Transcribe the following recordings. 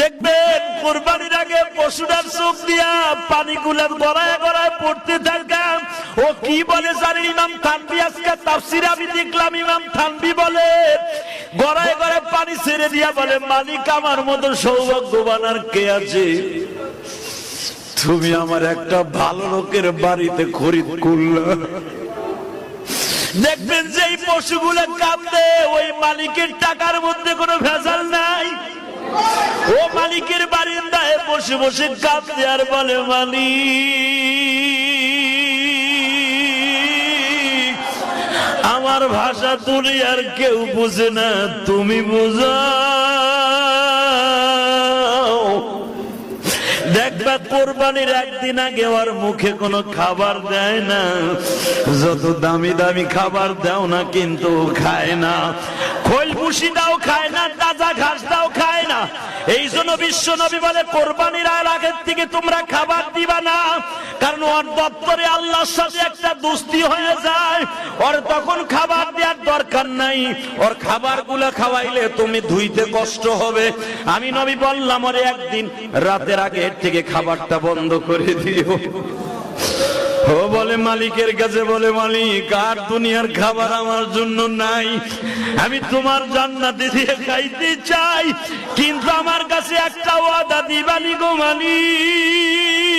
দেখবেন কুরবানির আগে পশুটার চোখ দিয়া পানিগুলো গড়ায় গড়ায় পড়তে থাকে। ও কি বলে জানেন? ইমাম থানভী আজকে তাফসিরে আমি দেখলাম, ইমাম থানভী বলে গড়ায় গড়ায় পানি ছেড়ে দিয়া বলে, মালিক আমার মতো সৌভাগ্যবান আর কে আছে? তুমি আমার একটা ভালো লোকের বাড়িতে খরিদ করলা। দেখবেন যে এই পশুগুলো কাঁদে, ওই মালিকের টাকার মধ্যে কোনো ভেজাল নাই। ও মালিকের বারিন্দায় বসে বসে কাঁদে আর বলে, মালিক আমার ভাষা দুনিয়ার কেউ বুঝে না, তুমি বুঝাও। দেখবা কোরবানির একদিন আগে ওর মুখে কোনো খাবার দেয় না, যত দামি দামি খাবার দাও না কিন্তু খায় না। খোল ভুসি দাও খায় না, তাজা ঘাস দাও খায় না। এই জন্য বিশ্ব নবী বলে কোরবানির আগের থেকে তোমরা খাবার দিবা না, কারণ ওর দপ্তরে আল্লাহর সাথে একটা দোস্তি হয়ে যায়। ওর তখন খাবার দেওয়ার দরকার নাই, ওর খাবারগুলো খাওয়াইলে তুমি ধুইতে কষ্ট হবে। আমি নবী বললাম ওরে একদিন রাতের আগে থেকে খাবারটা বন্ধ করে দিও। ও বলে মালিকের কাছে বলে, মালিক আর দুনিয়ার খাবার আমার জন্য নাই, আমি তোমার জান্নাতে দিয়ে খাইতে চাই, কিন্তু আমার কাছে একটা ওয়াদা দিবানি গো মালিক।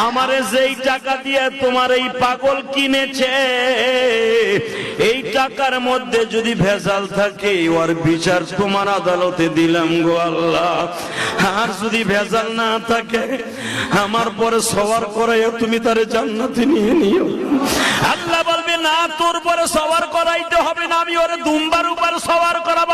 আমারে যেই টাকা দিয়ে তোমার এই পাগল কিনেছে, এই টাকার মধ্যে যদি ভেজাল থাকে ওর বিচার তোমার আদালতে দিলাম গো আল্লাহ। আর যদি ভেজাল না থাকে আমার পরে সওয়ার করাইয়া তুমি তারে জান্নাতে নিয়ে নিও। আল্লাহ বলবে না, তোর পরে সওয়ার করাইতে হবে না, আমি ওরে দুম্বার উপর সওয়ার করাবো।